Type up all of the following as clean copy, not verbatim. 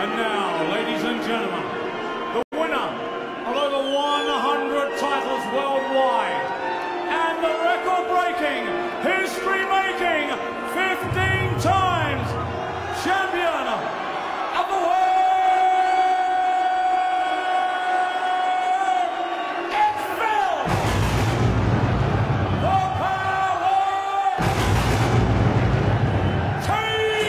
And now, ladies and gentlemen, the winner of over 100 titles worldwide and the record-breaking, history-making, 15 times champion of the world, it's Phil the Power Taylor!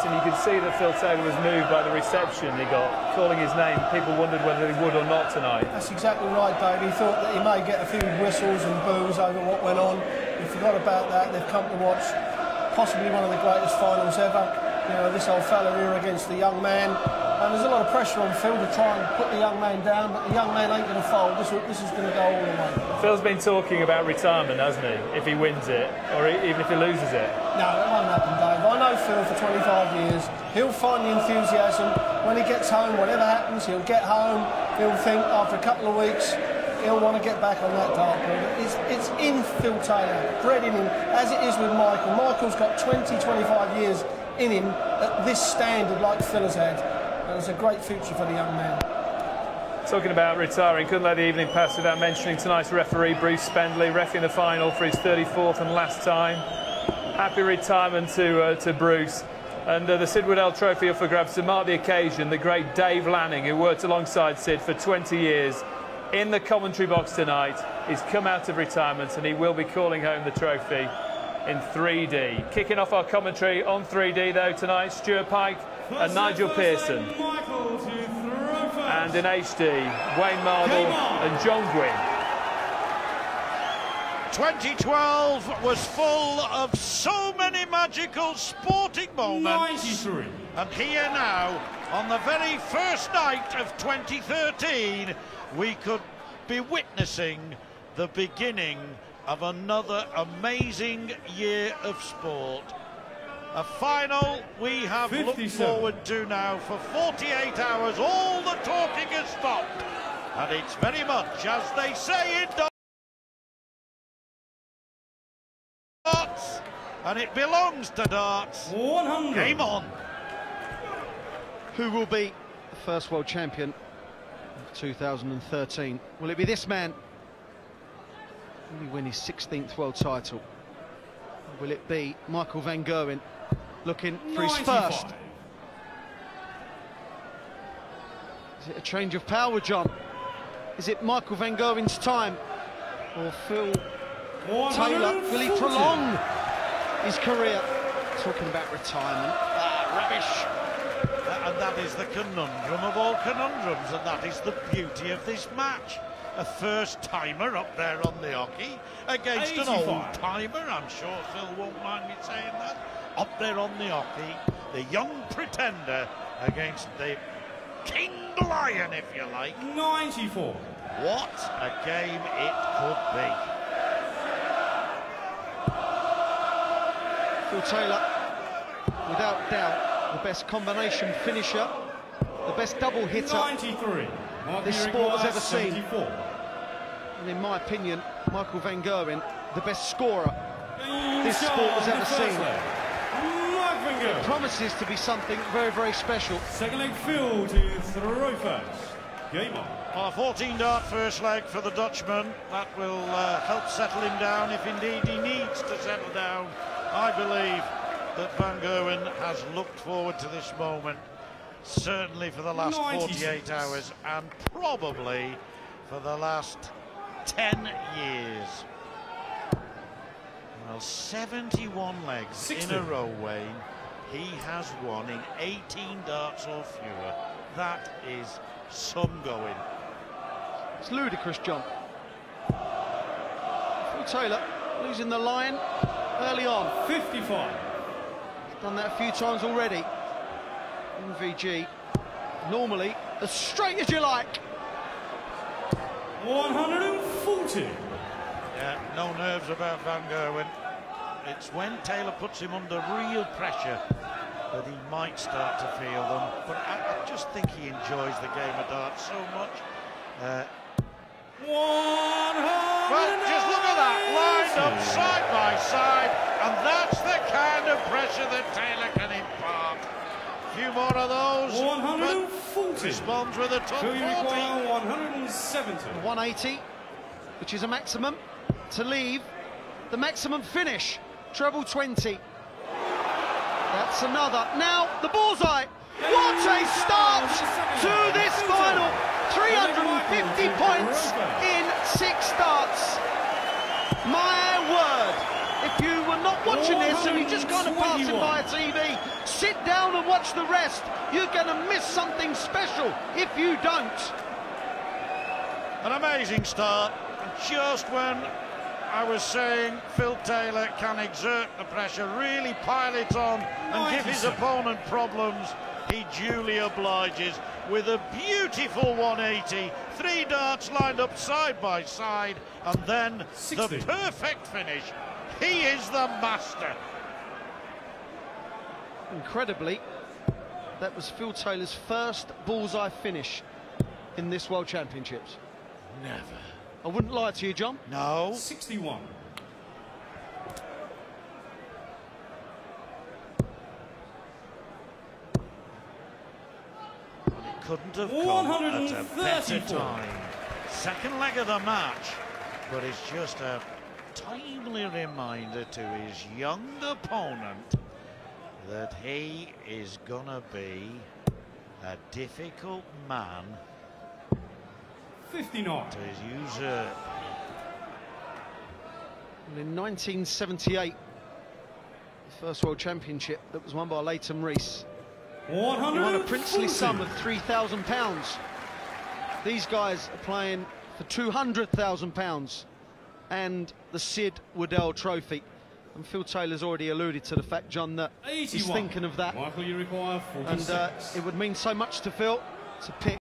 You could see that Phil Taylor was moved by the reception he got, calling his name. People wondered whether he would or not tonight. That's exactly right, Dave. He thought that he may get a few whistles and boos over what went on. He forgot about that. They've come to watch possibly one of the greatest finals ever. You know, this old fella here against the young man. And there's a lot of pressure on Phil to try and put the young man down, but the young man ain't going to fold. This is going to go all the way. Phil's been talking about retirement, hasn't he? If he wins it, or even if he loses it. No, it won't happen, Dave. I know Phil for 25 years. He'll find the enthusiasm. When he gets home, whatever happens, he'll get home. He'll think after a couple of weeks, he'll want to get back on that dartboard. It's in Phil Taylor, bred in him, as it is with Michael. Michael's got 20, 25 years in him at this standard like Phil has had. And it's a great future for the young man. Talking about retiring, couldn't let the evening pass without mentioning tonight's referee, Bruce Spendley, reffing the final for his 34th and last time. Happy retirement to Bruce. And the Sid Waddell Trophy up for grabs to mark the occasion. The great Dave Lanning, who worked alongside Sid for 20 years, in the commentary box tonight. He's come out of retirement and he will be calling home the trophy in 3D. Kicking off our commentary on 3D though tonight, Stuart Pike and Nigel Pearson. And in HD, Wayne Marble and John Gwynn. 2012 was full of so many magical sporting moments. 93. And here now, on the very first night of 2013, we could be witnessing the beginning of another amazing year of sport. A final we have 57. looked forward to now for 48 hours. All the talking has stopped. And it's very much, as they say in darts, and it belongs to darts. 100. Game on. Who will be the first world champion of 2013? Will it be this man? Will he win his 16th world title? Or will it be Michael van Gerwen looking for his 95. first? Is it a change of power, John? Is it Michael van Gerwen's time? Or Phil Taylor, will he prolong his career? Talking about retirement. Rubbish. And that is the conundrum of all conundrums, and that is the beauty of this match. A first-timer up there on the hockey against 85. an old-timer. I'm sure Phil won't mind me saying that. Up there on the hockey, the young pretender against the King Lion, if you like. 94. What a game it could be. Phil Taylor, without doubt, the best combination finisher, the best double hitter 93. this sport has ever seen. 74. And in my opinion, Michael van Gerwen, the best scorer this sport has ever seen. It promises to be something very, very special. Second leg fill to throw first. Game on. Well, a 14-dart first leg for the Dutchman. That will help settle him down if indeed he needs to settle down. I believe that Van Gerwen has looked forward to this moment, certainly for the last 48 hours and probably for the last 10 years. Well, 71 legs 60. in a row, Wayne. He has won in 18 darts or fewer. That is some going. It's ludicrous, John. Phil Taylor losing the line early on. 55. He's done that a few times already. MVG, normally as straight as you like. 140. Yeah, no nerves about Van Gerwen. It's when Taylor puts him under real pressure that he might start to feel them. But I just think he enjoys the game of darts so much. Well, just look at that, lined up side by side, and that's the kind of pressure that Taylor can impart. A few more of those. 140. Responds with a top 40. 170. 180, which is a maximum to leave the maximum finish. Treble 20. That's another. Now the bullseye. What a start to this final. 350 points in 6 starts. My word. If you were not watching this and you just kind of passing by a TV, sit down and watch the rest. You're going to miss something special if you don't. An amazing start. Just when I was saying Phil Taylor can exert the pressure, really pile it on and give his opponent problems, he duly obliges with a beautiful 180, 3 darts lined up side by side, and then 60. The perfect finish. He is the master. Incredibly, that was Phil Taylor's first bullseye finish in this World Championships. Never. I wouldn't lie to you, John. No. 61. It couldn't have come at a better time. Second leg of the match, but it's just a timely reminder to his young opponent that he is gonna be a difficult man 59. to usurp. And in 1978, the first World Championship that was won by Leighton Rees, he won a princely sum of £3,000. These guys are playing for £200,000 and the Sid Waddell Trophy. And Phil Taylor's already alluded to the fact, John, that 81. he's thinking of that. Michael, you require 46. And it would mean so much to Phil to pick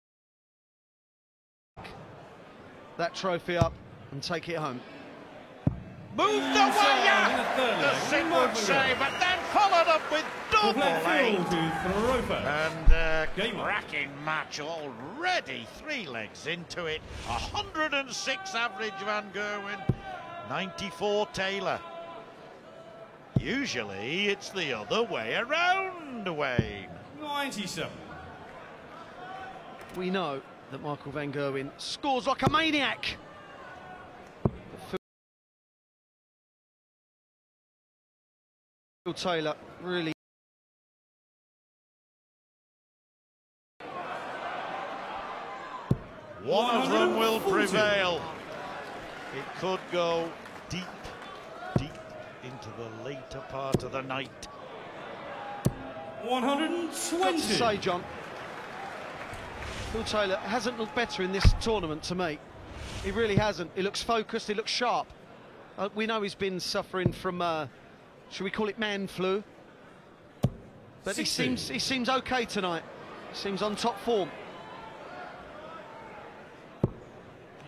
that trophy up and take it home. Moved away, the Sid would say, but then followed up with double 8. And cracking match already, 3 legs into it. 106 average Van Gerwen, 94 Taylor. Usually it's the other way around, Wayne. 97. We know that Michael van Gerwen scores like a maniac. Phil Taylor really one of them will prevail. It could go deep, deep into the later part of the night. 120. Got to say, John, Phil Taylor hasn't looked better in this tournament to me. He really hasn't. He looks focused, he looks sharp. We know he's been suffering from, should we call it man flu? But 60. he seems okay tonight. He seems on top form.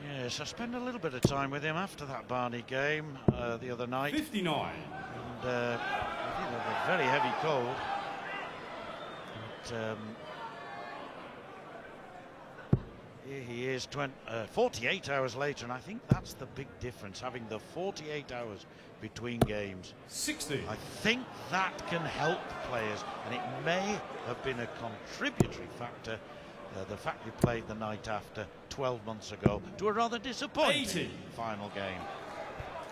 Yes, I spent a little bit of time with him after that Barney game the other night. 59. And he did have a very heavy cold. But Here he is 48 hours later, and I think that's the big difference, having the 48 hours between games. 60. I think that can help players, and it may have been a contributory factor, the fact they played the night after 12 months ago to a rather disappointing 80. final game.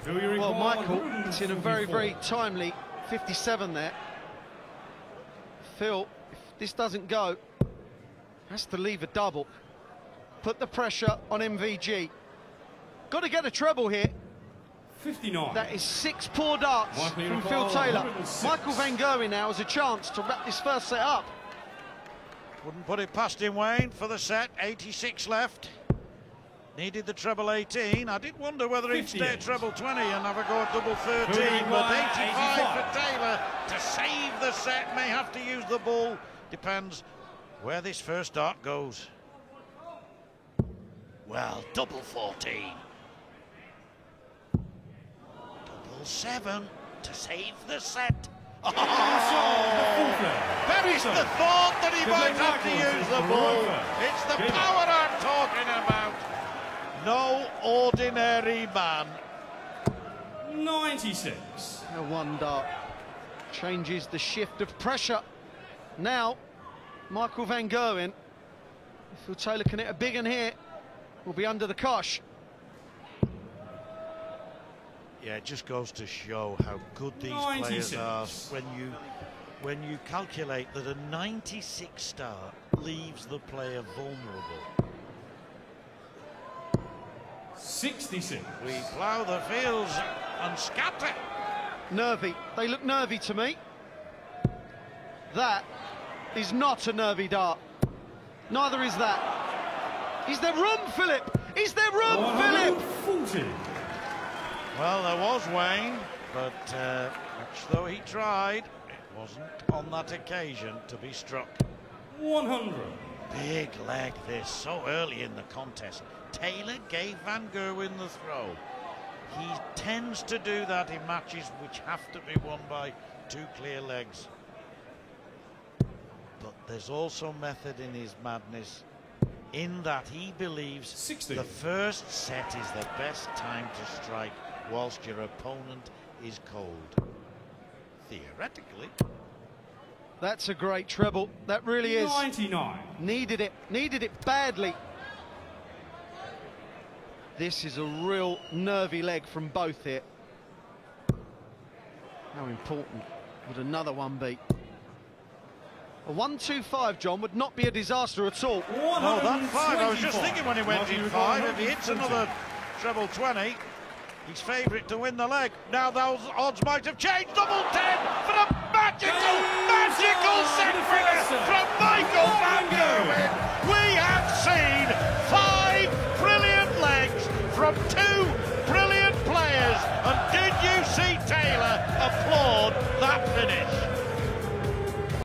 Well, Michael, it's in a very, very timely 57 there. Phil, if this doesn't go, has to leave a double. Put the pressure on MVG. Got to get a treble here. 59. That is 6 poor darts from Phil Taylor. Michael van Gerwen now has a chance to wrap this first set up. Wouldn't put it past him, Wayne, for the set. 86 left. Needed the treble 18. I did wonder whether he'd stay at treble 20 and have a go at double 13, but 85 for Taylor to save the set. May have to use the bull. Depends where this first dart goes. Well, double 14. Double 7 to save the set. Oh, buries the thought that he might have to use the bull. It's the power I'm talking about. No ordinary man. 96. A one dart changes the shift of pressure. Now, Michael van Gerwen, if Phil Taylor can hit a big one here, will be under the cosh. Yeah, it just goes to show how good these players are when you calculate that a 96 start leaves the player vulnerable. 66. We plough the fields and scatter. Nervy. They look nervy to me. That is not a nervy dart. Neither is that. Is there room, Philip? Is there room, Philip? 40. Well, there was Wayne, but much though he tried, it wasn't on that occasion to be struck. 100. Big leg this, so early in the contest. Taylor gave Van Gerwen the throw. He tends to do that in matches which have to be won by 2 clear legs. But there's also method in his madness, in that he believes 60. The first set is the best time to strike whilst your opponent is cold. Theoretically. That's a great treble. That really is. 99. Needed it badly. This is a real nervy leg from both here. How important would another one be? A 1-2-5, John, would not be a disaster at all. No, that 5, I was just thinking when he went in 5, if he hits another treble 20, he's favourite to win the leg. Now those odds might have changed. Double 10 for a magical